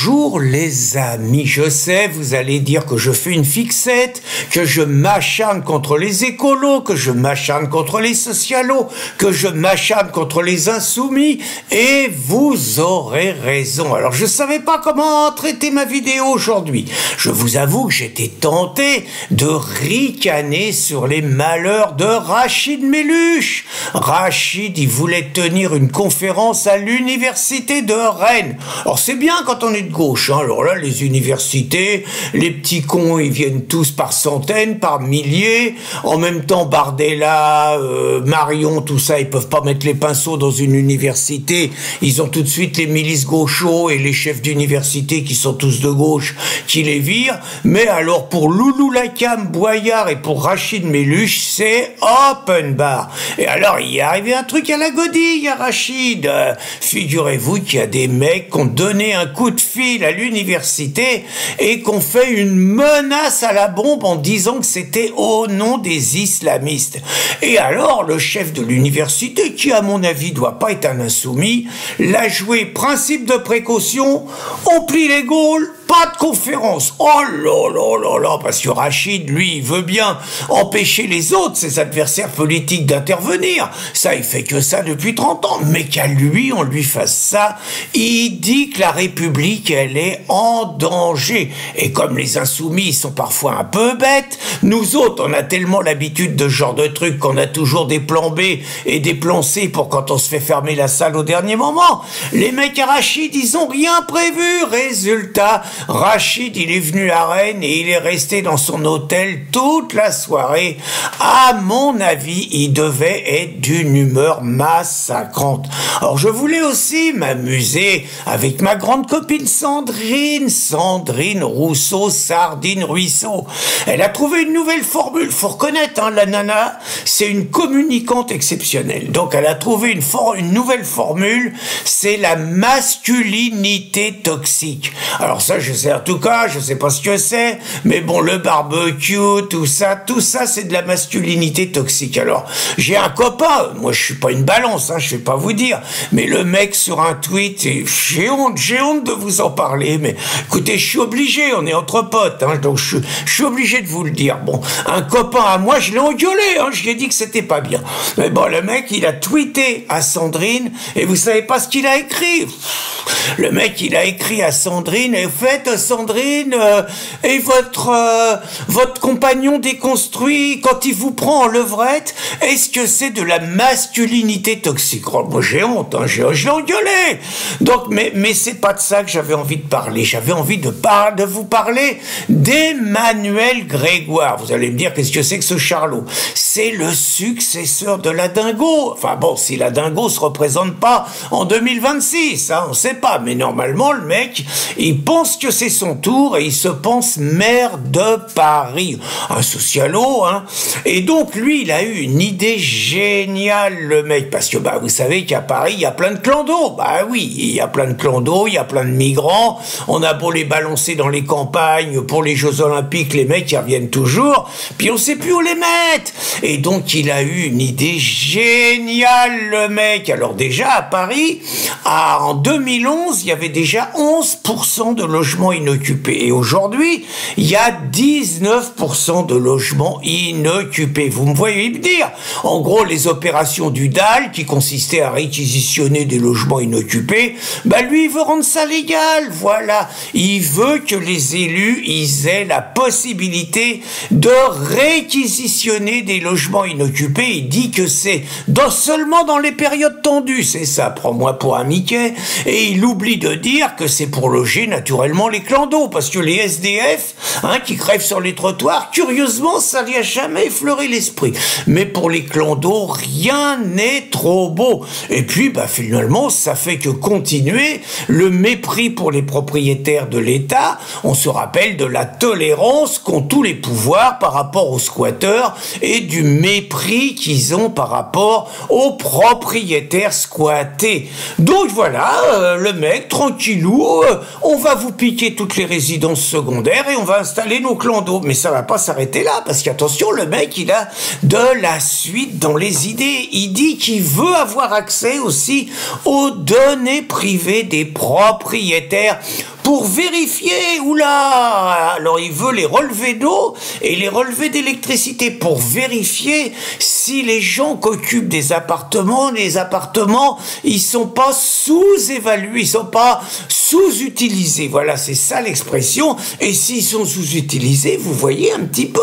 Bonjour les amis, je sais, vous allez dire que je fais une fixette, que je m'acharne contre les écolos, que je m'acharne contre les socialos, que je m'acharne contre les insoumis, et vous aurez raison. Alors je savais pas comment traiter ma vidéo aujourd'hui. Je vous avoue que j'étais tenté de ricaner sur les malheurs de Rachid Melluch. Rachid, il voulait tenir une conférence à l'université de Rennes. Alors c'est bien quand on est de gauche, hein. Alors là, les universités, les petits cons, ils viennent tous par centaines, par milliers. En même temps, Bardella, Marion, tout ça, ils peuvent pas mettre les pinceaux dans une université. Ils ont tout de suite les milices gauchos et les chefs d'université qui sont tous de gauche qui les virent. Mais alors pour Loulou Lacam, Boyard et pour Rachid Melluch, c'est open bar. Et alors, il est arrivé un truc à la godille à Rachid. Figurez-vous qu'il y a des mecs qui ont donné un coup de fil à l'université et qu'on fait une menace à la bombe en disant que c'était au nom des islamistes. Et alors, le chef de l'université, qui à mon avis doit pas être un insoumis, l'a joué principe de précaution, on plie les Gaules, pas de conférence. Oh là là là là, parce que Rachid, lui, il veut bien empêcher les autres, ses adversaires politiques, d'intervenir. Ça, il fait que ça depuis 30 ans. Mais qu'à lui, on lui fasse ça, il dit que la République, elle est en danger. Et comme les insoumis, ils sont parfois un peu bêtes, nous autres, on a tellement l'habitude de ce genre de trucs qu'on a toujours des plans B et des plans C pour quand on se fait fermer la salle au dernier moment. Les mecs à Rachid, ils ont rien prévu. Résultat, Rachid, il est venu à Rennes et il est resté dans son hôtel toute la soirée. À mon avis, il devait être d'une humeur massacrante. Alors, je voulais aussi m'amuser avec ma grande copine Sandrine Rousseau, Sardine Ruisseau. Elle a trouvé une nouvelle formule. Faut reconnaître, hein, la nana, c'est une communicante exceptionnelle. Donc, elle a trouvé une nouvelle formule, c'est la masculinité toxique. Alors ça, je sais, en tout cas, je sais pas ce que c'est, mais bon, le barbecue, tout ça, c'est de la masculinité toxique. Alors, j'ai un copain, moi je suis pas une balance, hein, je vais pas vous dire, mais le mec sur un tweet, et j'ai honte de vous en parler, mais écoutez, je suis obligé, on est entre potes, hein, donc je suis obligé de vous le dire. Bon, un copain à moi, je l'ai engueulé, hein, je lui ai dit que c'était pas bien. Mais bon, le mec, il a tweeté à Sandrine, et vous savez pas ce qu'il a écrit. Le mec, il a écrit à Sandrine, et faites, Sandrine, et votre compagnon déconstruit, quand il vous prend en levrette, est-ce que c'est de la masculinité toxique? Oh, moi, j'ai honte, hein, je l'ai engueulé. Donc, mais c'est pas de ça que j'avais envie de parler. J'avais envie de vous parler d'Emmanuel Grégoire. Vous allez me dire, qu'est-ce que c'est que ce charlot? C'est le successeur de la dingo. Enfin bon, si la dingo se représente pas en 2026, hein, on sait pas, mais normalement, le mec, il pense que c'est son tour et il se pense maire de Paris. Un socialo, hein. Et donc, lui, il a eu une idée géniale, le mec, parce que, bah, vous savez qu'à Paris, il y a plein de clans-d'eau. Bah oui, il y a plein de clans-d'eau, il y a plein de migrants. On a beau les balancer dans les campagnes pour les Jeux Olympiques, les mecs, ils reviennent toujours, puis on sait plus où les mettre. Et donc, il a eu une idée géniale, le mec. Alors déjà, à Paris, en 2011, il y avait déjà 11% de logements inoccupés. Et aujourd'hui, il y a 19% de logements inoccupés. Vous me voyez me dire? En gros, les opérations du DAL, qui consistaient à réquisitionner des logements inoccupés, bah lui, il veut rendre ça légal, voilà. Il veut que les élus, ils aient la possibilité de réquisitionner des logements inoccupés. Il dit que c'est seulement dans les périodes tendues, c'est ça, prends-moi pour un Mickey. Et il oublie de dire que c'est pour loger naturellement les clandos, parce que les SDF, hein, qui crèvent sur les trottoirs, curieusement, ça lui a jamais effleuré l'esprit. Mais pour les clandos, rien n'est trop beau. Et puis, bah, finalement, ça fait que continuer le mépris pour les propriétaires de l'État. On se rappelle de la tolérance qu'ont tous les pouvoirs par rapport aux squatteurs et du mépris qu'ils ont par rapport aux propriétaires squattés. Donc voilà, le mec, tranquillou, on va vous piquer toutes les résidences secondaires et on va installer nos clandos. Mais ça va pas s'arrêter là, parce qu'attention, le mec, il a de la suite dans les idées. Il dit qu'il veut avoir accès aussi aux données privées des propriétaires pour vérifier, oula, alors il veut les relevés d'eau et les relevés d'électricité pour vérifier si les gens qui occupent des appartements, les appartements, ils sont pas sous-évalués, ils sont pas sous-utilisés. Voilà, c'est ça l'expression. Et s'ils sont sous-utilisés, vous voyez un petit peu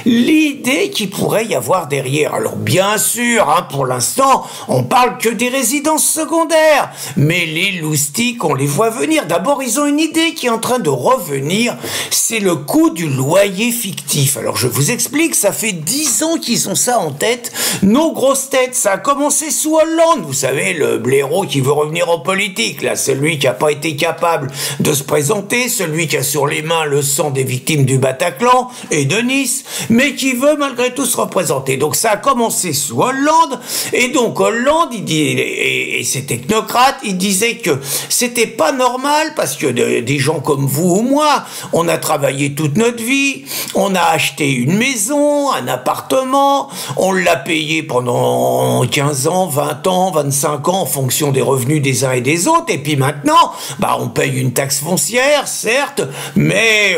l'idée qu'il pourrait y avoir derrière. Alors bien sûr, hein, pour l'instant, on parle que des résidences secondaires, mais les loustiques, on les voit venir. D'abord, ils ont une idée qui est en train de revenir, c'est le coût du loyer fictif. Alors je vous explique, ça fait 10 ans qu'ils ont ça en tête, nos grosses têtes. Ça a commencé sous Hollande, vous savez, le blaireau qui veut revenir en politique, là, celui qui n'a pas été capable de se présenter, celui qui a sur les mains le sang des victimes du Bataclan et de Nice, mais qui veut malgré tout se représenter. Donc ça a commencé sous Hollande, et donc Hollande, il dit, et ses technocrates, ils disaient que c'était pas normal parce que des gens comme vous ou moi, on a travaillé toute notre vie, on a acheté une maison, un appartement, on l'a payé pendant 15 ans, 20 ans, 25 ans en fonction des revenus des uns et des autres, et puis maintenant, bah on paye une taxe foncière, certes, mais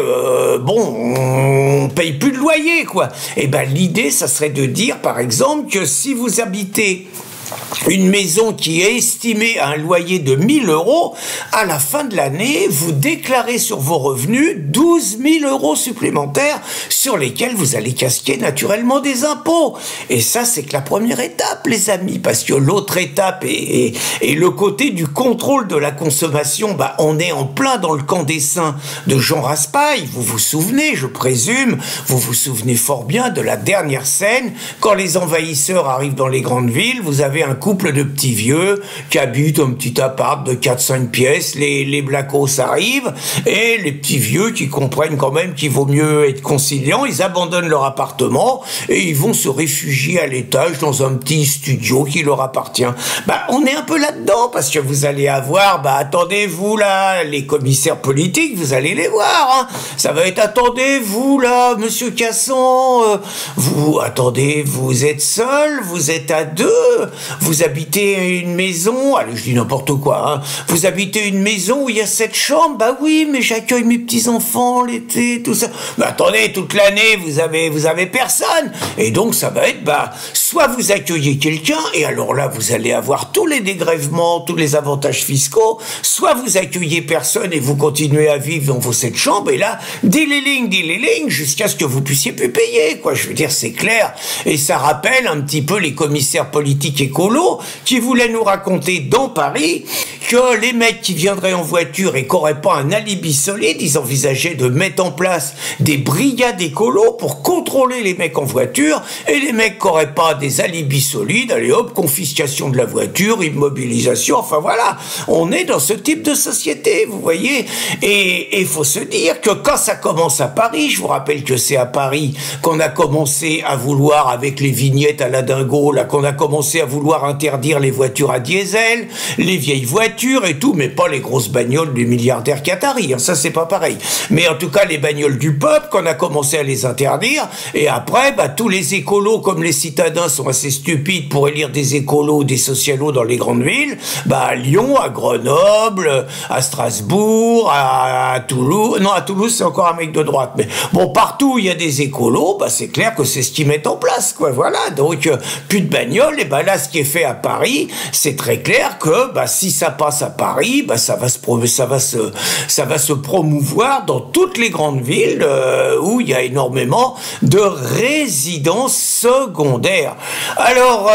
bon, on paye plus de loyer, quoi. Et ben l'idée, ça serait de dire, par exemple, que si vous habitez une maison qui est estimée à un loyer de 1 000 euros, à la fin de l'année, vous déclarez sur vos revenus 12 000 euros supplémentaires sur lesquels vous allez casquer naturellement des impôts. Et ça, c'est que la première étape, les amis, parce que l'autre étape est le côté du contrôle de la consommation. Bah, on est en plein dans le camp des saints de Jean Raspail. Vous vous souvenez, je présume, vous vous souvenez fort bien de la dernière scène, quand les envahisseurs arrivent dans les grandes villes, vous avez un couple de petits vieux qui habitent un petit appart de 4-5 pièces, les blacos arrivent, et les petits vieux qui comprennent quand même qu'il vaut mieux être conciliant, ils abandonnent leur appartement et ils vont se réfugier à l'étage dans un petit studio qui leur appartient. Bah, on est un peu là-dedans, parce que vous allez avoir, bah, attendez-vous là, les commissaires politiques, vous allez les voir, hein. Ça va être, attendez-vous là, monsieur Casson, attendez, vous êtes seul, vous êtes à deux, vous habitez une maison, allez, je dis n'importe quoi, hein. Vous habitez une maison où il y a 7 chambres, bah oui, mais j'accueille mes petits-enfants l'été, tout ça. Mais attendez, toute l'année, vous avez personne. Et donc, ça va être, bah, soit vous accueillez quelqu'un, et alors là, vous allez avoir tous les dégrèvements, tous les avantages fiscaux, soit vous accueillez personne et vous continuez à vivre dans vos 7 chambres, et là, diléling, jusqu'à ce que vous puissiez plus payer, quoi. Je veux dire, c'est clair. Et ça rappelle un petit peu les commissaires politiques écolos qui voulaient nous raconter dans Paris que les mecs qui viendraient en voiture et qui n'auraient pas un alibi solide, ils envisageaient de mettre en place des brigades écolos pour contrôler les mecs en voiture, et les mecs qui n'auraient pas des alibis solides, allez hop, confiscation de la voiture, immobilisation, enfin voilà, on est dans ce type de société, vous voyez, et il faut se dire que quand ça commence à Paris, je vous rappelle que c'est à Paris qu'on a commencé à vouloir, avec les vignettes à la dingo, là, qu'on a commencé à vouloir interdire les voitures à diesel, les vieilles voitures et tout, mais pas les grosses bagnoles du milliardaire qatari, hein, ça c'est pas pareil. Mais en tout cas, les bagnoles du peuple, qu'on a commencé à les interdire, et après, bah, tous les écolos, comme les citadins sont assez stupides pour élire des écolos, des socialos dans les grandes villes, bah, à Lyon, à Grenoble, à Strasbourg, à Toulouse, non, à Toulouse, c'est encore un mec de droite, mais bon, partout où il y a des écolos, bah, c'est clair que c'est ce qu'ils mettent en place, quoi, voilà. Donc, plus de bagnoles, et bah, là, ce qui est fait à Paris, c'est très clair que, bah, si ça passe à Paris, bah, ça va se promouvoir dans toutes les grandes villes où il y a énormément de résidences secondaires. Alors,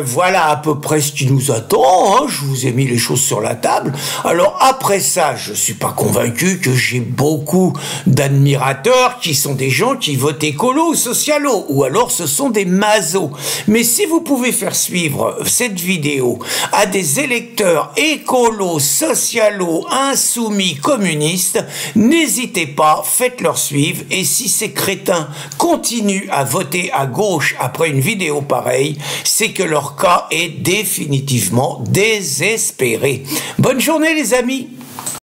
voilà à peu près ce qui nous attend, hein. Je vous ai mis les choses sur la table. Alors, après ça, je suis pas convaincu que j'ai beaucoup d'admirateurs qui sont des gens qui votent écolo ou socialo, ou alors ce sont des mazos. Mais si vous pouvez faire suivre cette vidéo à des électeurs écolos, socialos, insoumis, communistes, n'hésitez pas, faites-leur suivre, et si ces crétins continuent à voter à gauche après une vidéo pareille, c'est que leur cas est définitivement désespéré. Bonne journée les amis!